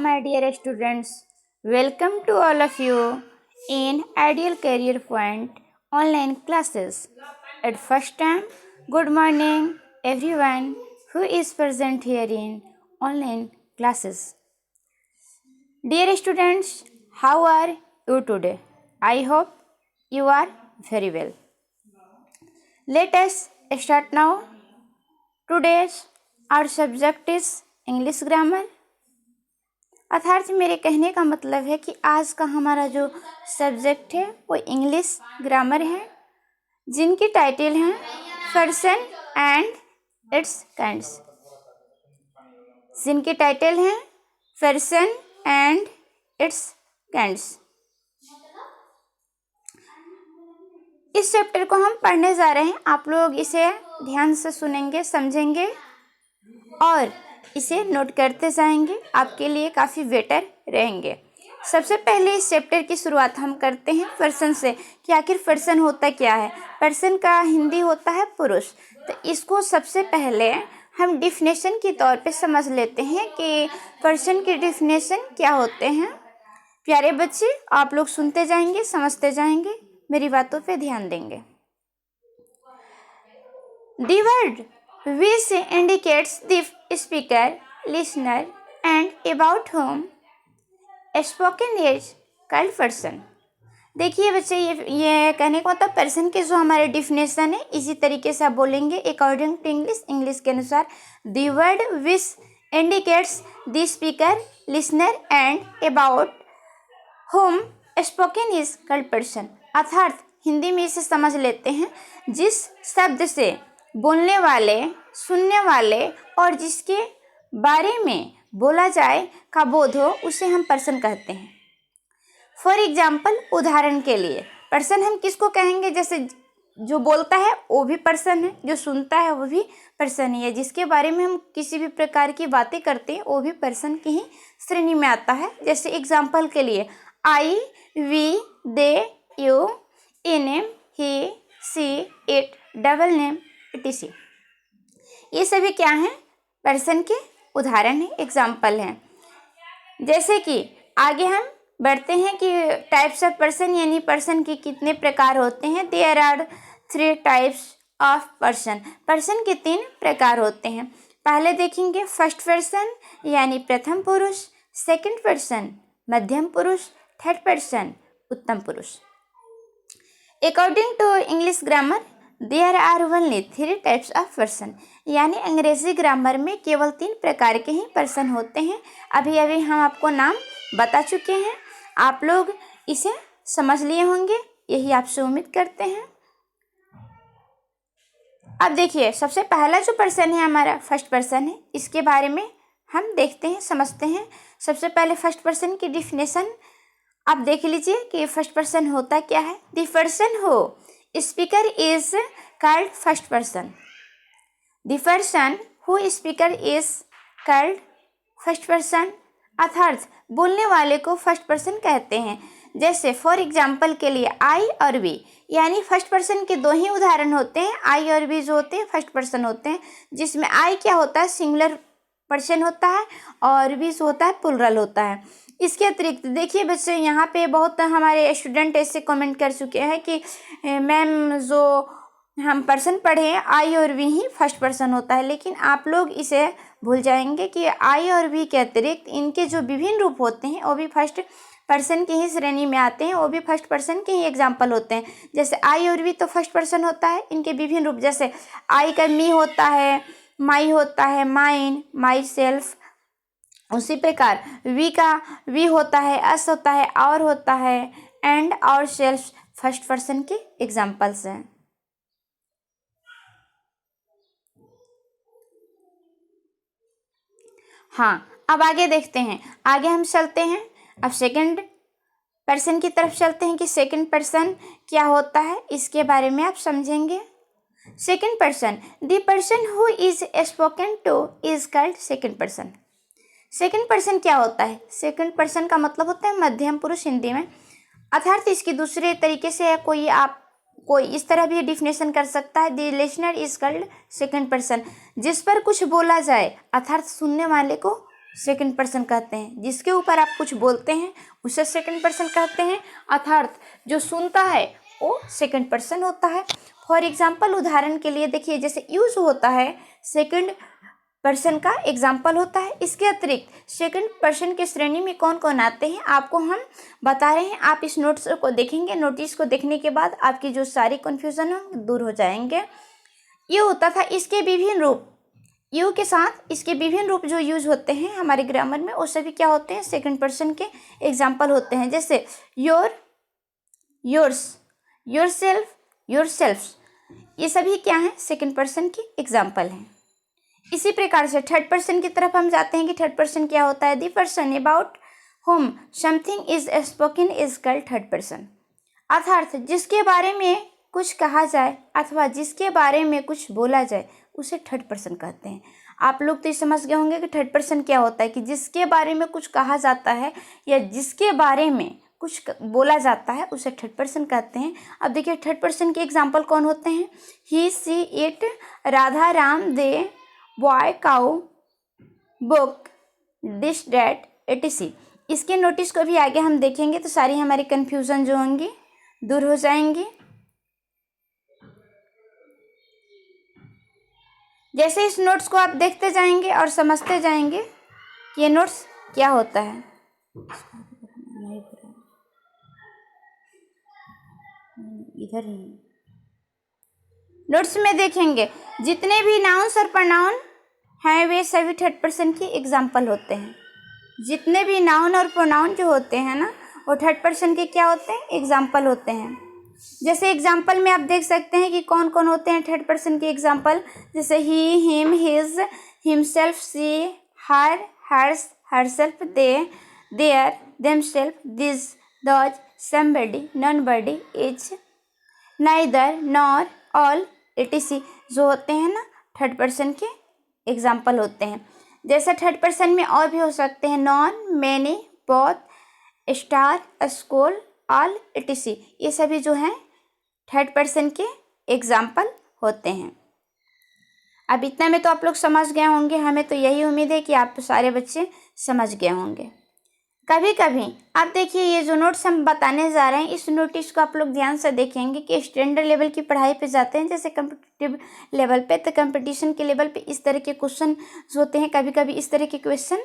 My dear students, welcome to all of you in Ideal Career Point online classes. At first time, good morning everyone who is present here in online classes. Dear students, how are you today? I hope you are very well. Let us start now. Today's our subject is English grammar. अर्थात मेरे कहने का मतलब है कि आज का हमारा जो सब्जेक्ट है वो इंग्लिश ग्रामर है, जिनकी टाइटल है पर्सन एंड इट्स काइंड्स। जिनकी टाइटल है पर्सन एंड इट्स काइंड्स। इस चैप्टर को हम पढ़ने जा रहे हैं। आप लोग इसे ध्यान से सुनेंगे, समझेंगे और इसे नोट करते जाएंगे, आपके लिए काफ़ी बेटर रहेंगे। सबसे पहले इस चैप्टर की शुरुआत हम करते हैं पर्सन से कि आखिर पर्सन होता क्या है। पर्सन का हिंदी होता है पुरुष। तो इसको सबसे पहले हम डिफिनेशन के तौर पे समझ लेते हैं कि पर्सन की डिफिनेशन क्या होते हैं। प्यारे बच्चे, आप लोग सुनते जाएंगे, समझते जाएंगे, मेरी बातों पे ध्यान देंगे। The word which indicates the speaker, listener and about whom spoken is called person। देखिए बच्चे, ये कहने का मतलब पर्सन के जो हमारे डिफिनेशन है, इसी तरीके से आप बोलेंगे अकॉर्डिंग टू इंग्लिश के अनुसार। The word which indicates the speaker, listener and about whom spoken is called person। अर्थात हिंदी में इसे समझ लेते हैं, जिस शब्द से बोलने वाले, सुनने वाले और जिसके बारे में बोला जाए का बोध हो, उसे हम पर्सन कहते हैं। फॉर एग्जाम्पल, उदाहरण के लिए पर्सन हम किसको कहेंगे? जैसे जो बोलता है वो भी पर्सन है, जो सुनता है वो भी पर्सन ही है, जिसके बारे में हम किसी भी प्रकार की बातें करते हैं वो भी पर्सन की ही श्रेणी में आता है। जैसे एग्जाम्पल के लिए आई, वी, दे, यू, इने, ही, she, it, double name, etc। ये सभी क्या हैं? पर्सन के उदाहरण हैं, एग्जाम्पल हैं। जैसे कि आगे हम बढ़ते हैं कि टाइप्स ऑफ पर्सन, यानी पर्सन के कितने प्रकार होते हैं। There are 3 types of person. Person के 3 प्रकार होते हैं। पहले देखेंगे फर्स्ट पर्सन यानी प्रथम पुरुष, सेकंड पर्सन मध्यम पुरुष, थर्ड पर्सन उत्तम पुरुष। According to English grammar there are only 3 types of person, यानी अंग्रेजी ग्रामर में केवल 3 प्रकार के ही पर्सन होते हैं। अभी अभी हम आपको नाम बता चुके हैं, आप लोग इसे समझ लिए होंगे, यही आपसे उम्मीद करते हैं। अब देखिए, सबसे पहला जो पर्सन है हमारा फर्स्ट पर्सन है, इसके बारे में हम देखते हैं, समझते हैं। सबसे पहले फर्स्ट पर्सन की डिफिनेशन आप देख लीजिए कि फर्स्ट पर्सन होता क्या है। The person who speaker is called first person. The person who speaker is called first person, अर्थात बोलने वाले को फर्स्ट पर्सन कहते हैं। जैसे फॉर एग्जाम्पल के लिए आई और वी, यानी फर्स्ट पर्सन के 2 ही उदाहरण होते हैं। आई और वी जो होते हैं फर्स्ट पर्सन होते हैं, जिसमें आई क्या होता है? सिंगुलर पर्सन होता है और वी जो होता है प्लुरल होता है। इसके अतिरिक्त देखिए बच्चे, यहाँ पे बहुत हमारे स्टूडेंट ऐसे कमेंट कर चुके हैं कि मैम जो हम पर्सन पढ़े हैं आई और वी ही फर्स्ट पर्सन होता है, लेकिन आप लोग इसे भूल जाएंगे कि आई और वी के अतिरिक्त इनके जो विभिन्न रूप होते हैं वो भी फर्स्ट पर्सन की ही श्रेणी में आते हैं, वो भी फर्स्ट पर्सन के ही एग्जाम्पल होते हैं। जैसे आई और वी तो फर्स्ट पर्सन होता है, इनके विभिन्न रूप जैसे आई का मी होता है, माई होता है, माइन, माई सेल्फ। उसी प्रकार वी का वी होता है, अस होता है, और होता है, एंड और सेल्फ फर्स्ट पर्सन के एग्जाम्पल्स हैं। हाँ, अब आगे देखते हैं, आगे हम चलते हैं। अब सेकंड पर्सन की तरफ चलते हैं कि सेकंड पर्सन क्या होता है, इसके बारे में आप समझेंगे। Second person, the person who is spoken two is called second person. Second person क्या होता है? सेकंड पर्सन का मतलब होता है मध्यम पुरुष हिंदी में, अर्थात इसकी दूसरे तरीके से कोई इस तरह भी डिफिनेशन कर सकता है। The listener is called second person, जिस पर कुछ बोला जाए अर्थात सुनने वाले को सेकंड पर्सन कहते हैं। जिसके ऊपर आप कुछ बोलते हैं उसे सेकंड पर्सन कहते हैं, अर्थात जो सुनता है वो सेकंड पर्सन होता है। फॉर एग्जाम्पल, उदाहरण के लिए देखिए, जैसे यूज होता है सेकंड पर्सन का एग्जाम्पल होता है। इसके अतिरिक्त सेकंड पर्सन की श्रेणी में कौन कौन आते हैं आपको हम बता रहे हैं। आप इस नोट्स को देखेंगे, नोटिस को देखने के बाद आपकी जो सारी कन्फ्यूजन हो दूर हो जाएंगे। ये होता था इसके विभिन्न रूप, यू के साथ इसके विभिन्न रूप जो यूज होते हैं हमारे ग्रामर में, वो सभी क्या होते हैं, सेकंड पर्सन के एग्जाम्पल होते हैं। जैसे योर, योर्स, योरसेल्फ, योरसेल्फ्स, ये सभी क्या हैं, सेकंड पर्सन के एग्जाम्पल हैं। इसी प्रकार से थर्ड पर्सन की तरफ हम जाते हैं कि थर्ड पर्सन क्या होता है। The person about home something is spoken is called third person, अर्थात जिसके बारे में कुछ कहा जाए अथवा जिसके बारे में कुछ बोला जाए उसे थर्ड पर्सन कहते हैं। आप लोग तो ये समझ गए होंगे कि थर्ड पर्सन क्या होता है, कि जिसके बारे में कुछ कहा जाता है या जिसके बारे में कुछ बोला जाता है उसे थर्ड पर्सन कहते हैं। अब देखिए थर्ड पर्सन के एग्जाम्पल कौन होते हैं। He, she, it, Radha, Ram, they, boy, cow, book, this, that, etc। इसके नोटिस को भी आगे हम देखेंगे तो सारी हमारी कन्फ्यूजन जो होंगी दूर हो जाएंगी। जैसे इस नोट्स को आप देखते जाएंगे और समझते जाएंगे कि ये नोट्स क्या होता है। इधर ही नोट्स में देखेंगे जितने भी नाउन्स और प्रोनाउन हैं वे सभी थर्ड पर्सन की एग्जाम्पल होते हैं। जितने भी नाउन और प्रोनाउन जो होते हैं ना, वो थर्ड पर्सन के क्या होते हैं, एग्जाम्पल होते हैं। जैसे एग्जाम्पल में आप देख सकते हैं कि कौन कौन होते हैं थर्ड पर्सन के एग्जाम्पल। जैसे he, him, his, himself, she, her, hers, herself, they, their, themselves, this, those, somebody, nobody, each, neither, nor, all, etc जो होते हैं ना थर्ड पर्सन के एग्जाम्पल होते हैं। जैसे थर्ड पर्सन में और भी हो सकते हैं non, many, both, star, school, all, etc ये सभी जो हैं थर्ड पर्सन के एग्जाम्पल होते हैं। अब इतना में तो आप लोग समझ गए होंगे, हमें तो यही उम्मीद है कि आप सारे बच्चे समझ गए होंगे। कभी कभी आप देखिए ये जो नोट्स हम बताने जा रहे हैं इस नोटिस को आप लोग ध्यान से देखेंगे कि स्टैंडर्ड लेवल की पढ़ाई पे जाते हैं, जैसे कम्पिटिटिव लेवल पे, तो कंपटीशन के लेवल पे इस तरह के क्वेश्चन होते हैं, कभी कभी इस तरह के क्वेश्चन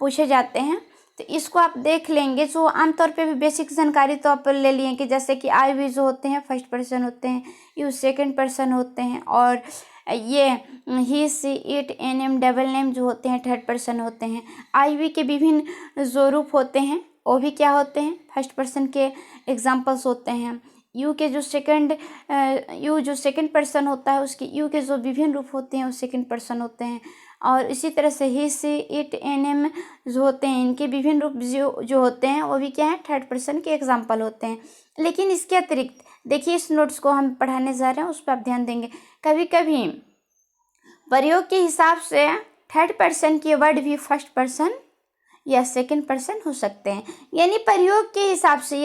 पूछे जाते हैं। तो इसको आप देख लेंगे। जो आमतौर पे भी बेसिक जानकारी तो आप ले लिए कि जैसे कि आई वी जो होते हैं फर्स्ट पर्सन होते हैं, यू सेकंड पर्सन होते हैं, और ये he, she, it, N, M, double name जो होते हैं थर्ड पर्सन होते हैं। आई वी के विभिन्न जो रूप होते हैं वो भी क्या होते हैं, फर्स्ट पर्सन के एग्जाम्पल्स होते हैं। यू जो सेकंड पर्सन होता है उसके यू के जो विभिन्न रूप होते हैं वो सेकंड पर्सन होते हैं। और इसी तरह से ही, सी, इट, एन, एम जो होते हैं इनके विभिन्न रूप जो होते हैं वो भी क्या है, थर्ड पर्सन के एग्जाम्पल होते हैं। लेकिन इसके अतिरिक्त देखिए इस नोट्स को हम पढ़ाने जा रहे हैं उस पर आप ध्यान देंगे। कभी कभी प्रयोग के हिसाब से थर्ड पर्सन के वर्ड भी फर्स्ट पर्सन या सेकंड पर्सन हो सकते हैं। यानी प्रयोग के हिसाब से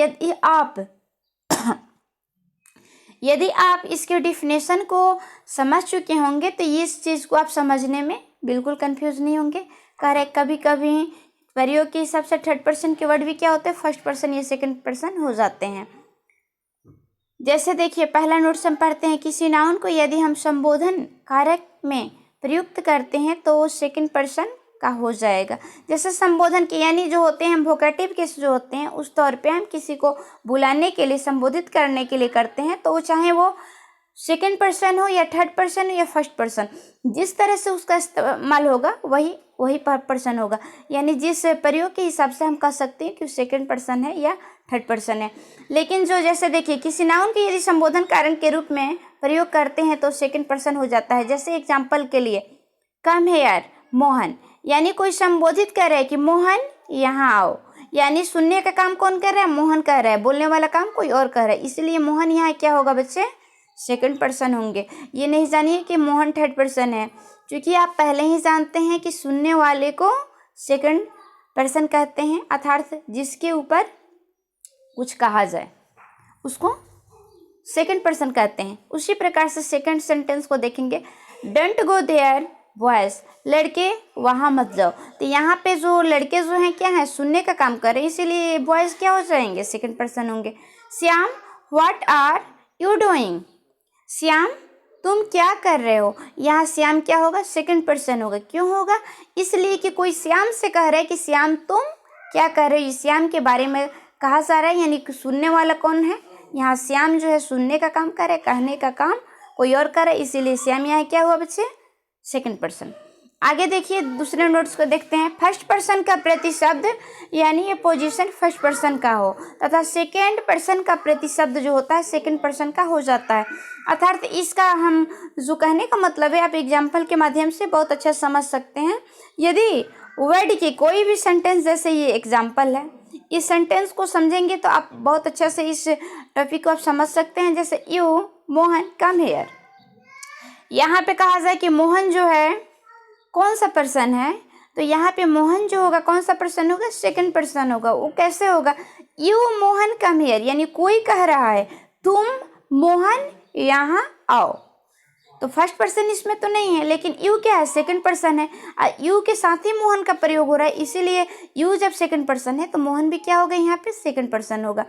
यदि आप इसके डिफिनेशन को समझ चुके होंगे तो इस चीज़ को आप समझने में बिल्कुल कंफ्यूज नहीं होंगे। करेक्ट, कभी कभी प्रयोग के हिसाब से थर्ड पर्सन के वर्ड भी क्या होते हैं, फर्स्ट पर्सन या सेकंड पर्सन हो जाते हैं। जैसे देखिए पहला नोट्स हम पढ़ते हैं, किसी नाउन को यदि हम संबोधन कारक में प्रयुक्त करते हैं तो वो सेकंड पर्सन का हो जाएगा। जैसे संबोधन के यानी जो होते हैं हम वोकेटिव केस जो होते हैं उस तौर पे हम किसी को बुलाने के लिए, संबोधित करने के लिए करते हैं, तो वो चाहे वो सेकंड पर्सन हो या थर्ड पर्सन हो या फर्स्ट पर्सन, जिस तरह से उसका इस्तेमाल होगा वही पर्सन होगा। यानी जिस प्रयोग के हिसाब से हम कह सकते हैं कि सेकंड पर्सन है या थर्ड पर्सन है। लेकिन जो जैसे देखिए किसी नाउन के यदि संबोधन कारण के रूप में प्रयोग करते हैं तो सेकंड पर्सन हो जाता है। जैसे एग्जाम्पल के लिए कम हेयर मोहन, यानी कोई संबोधित कर रहा है कि मोहन यहाँ आओ, यानी सुनने का काम कौन कर रहा है, मोहन कर रहा है, बोलने वाला काम कोई और कर रहा है, इसलिए मोहन यहाँ क्या होगा बच्चे, सेकंड पर्सन होंगे। ये नहीं जानिए कि मोहन थर्ड पर्सन है, क्योंकि आप पहले ही जानते हैं कि सुनने वाले को सेकंड पर्सन कहते हैं, अर्थात जिसके ऊपर कुछ कहा जाए उसको सेकंड पर्सन कहते हैं। उसी प्रकार से सेकंड सेंटेंस को देखेंगे, डोंट गो देयर बॉयज़, लड़के वहाँ मत जाओ। तो यहाँ पे जो लड़के जो हैं क्या है, सुनने का काम कर रहे हैं, इसीलिए बॉयज़ क्या हो जाएंगे, सेकंड पर्सन होंगे। Shyam what are you doing, Shyam तुम क्या कर रहे हो। यहाँ श्याम क्या होगा, सेकंड पर्सन होगा। क्यों होगा, इसलिए कि कोई श्याम से कह रहा है कि श्याम तुम क्या कर रहे हो, श्याम के बारे में कहा जा रहा है, यानी कि सुनने वाला कौन है, यहाँ श्याम जो है सुनने का काम कर रहा है, कहने का काम कोई और कर रहा है, इसीलिए श्याम यहाँ क्या हुआ बच्चे, सेकंड पर्सन। आगे देखिए दूसरे नोट्स को देखते हैं। फर्स्ट पर्सन का प्रतिशब्द यानी ये पोजीशन फर्स्ट पर्सन का हो तथा सेकंड पर्सन का प्रतिशब्द जो होता है सेकंड पर्सन का हो जाता है। अर्थात इसका हम जो कहने का मतलब है आप एग्जाम्पल के माध्यम से बहुत अच्छा समझ सकते हैं। यदि वर्ड की कोई भी सेंटेंस, जैसे ये एग्जाम्पल है, इस सेंटेंस को समझेंगे तो आप बहुत अच्छा से इस टॉपिक को आप समझ सकते हैं। जैसे यू मोहन कम हियर, यहाँ पे कहा जाए कि मोहन जो है कौन सा पर्सन है, तो यहाँ पे मोहन जो होगा कौन सा पर्सन होगा, सेकंड पर्सन होगा। वो कैसे होगा, यू मोहन कम हियर, यानी कोई कह रहा है तुम मोहन यहाँ आओ, तो फर्स्ट पर्सन इसमें तो नहीं है, लेकिन यू क्या है, सेकंड पर्सन है, यू के साथ ही मोहन का प्रयोग हो रहा है, इसीलिए यू जब सेकंड पर्सन है तो मोहन भी क्या होगा, यहाँ पे सेकंड पर्सन होगा।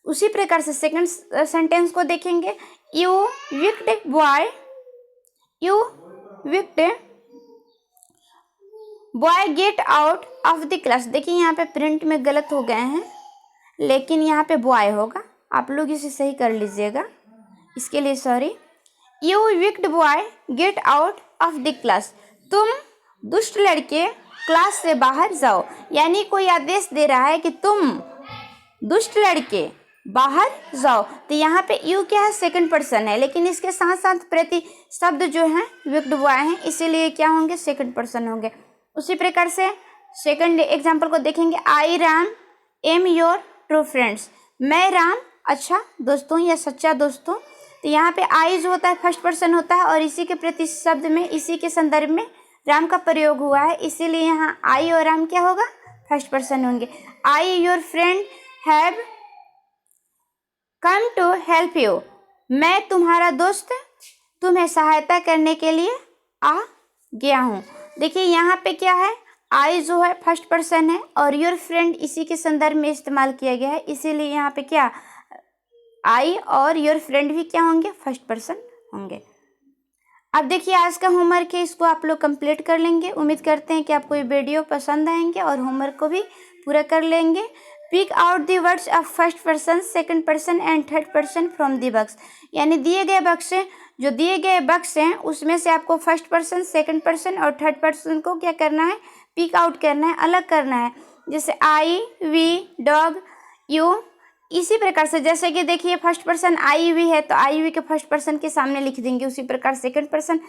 उसी प्रकार से सेकंड सेंटेंस को देखेंगे, you wicked boy, you wicked boy get out of the class. देखिए यहाँ पे प्रिंट में गलत हो गए हैं, लेकिन यहाँ पे बॉय होगा, आप लोग इसे सही कर लीजिएगा, इसके लिए sorry. You wicked boy get out of the class, तुम दुष्ट लड़के क्लास से बाहर जाओ, यानी कोई आदेश दे रहा है कि तुम दुष्ट लड़के बाहर जाओ। तो यहाँ पे यू क्या है, सेकंड पर्सन है, लेकिन इसके साथ साथ प्रति शब्द जो है विक्ड बॉय हैं, इसीलिए क्या होंगे, सेकंड पर्सन होंगे। उसी प्रकार से सेकंड एग्जाम्पल को देखेंगे, I Ram am your true friends, मैं राम अच्छा दोस्त हूँ या सच्चा दोस्त हूँ। तो यहाँ पे आई जो होता है फर्स्ट पर्सन होता है और इसी के प्रति शब्द में इसी के संदर्भ में राम का प्रयोग हुआ है, इसीलिए यहाँ आई और राम क्या होगा, फर्स्ट पर्सन होंगे। I your friend have come to help you, मैं तुम्हारा दोस्त तुम्हें सहायता करने के लिए आ गया हूँ। देखिए यहाँ पे क्या है, आई जो है फर्स्ट पर्सन है और योर फ्रेंड इसी के संदर्भ में इस्तेमाल किया गया है, इसीलिए यहाँ पे क्या आई और योर फ्रेंड भी क्या होंगे, फर्स्ट पर्सन होंगे। अब देखिए आज का होमवर्क है, इसको आप लोग कंप्लीट कर लेंगे। उम्मीद करते हैं कि आपको ये वीडियो पसंद आएंगे और होमवर्क को भी पूरा कर लेंगे। Pick out the words of first person, second person and third person from the box, यानी दिए गए बक्स जो दिए गए बक्स हैं उसमें से आपको फर्स्ट पर्सन, सेकंड पर्सन और थर्ड पर्सन को क्या करना है, पिक आउट करना है, अलग करना है। जैसे आई, वी, डॉग, यू, इसी प्रकार से जैसे कि देखिए फर्स्ट पर्सन आई वी है तो आई वी के फर्स्ट पर्सन के सामने लिख देंगे। उसी प्रकार सेकंड पर्सन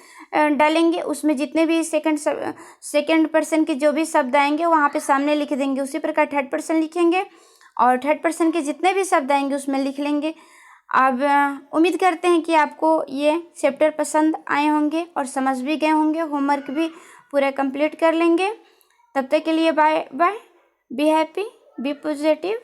डालेंगे, उसमें जितने भी सेकंड पर्सन के जो भी शब्द आएंगे वहाँ पे सामने लिख देंगे। उसी प्रकार थर्ड पर्सन लिखेंगे और थर्ड पर्सन के जितने भी शब्द आएंगे उसमें लिख लेंगे। अब उम्मीद करते हैं कि आपको ये चैप्टर पसंद आए होंगे और समझ भी गए होंगे, होमवर्क भी पूरा कंप्लीट कर लेंगे। तब तक के लिए bye bye, be happy, be positive.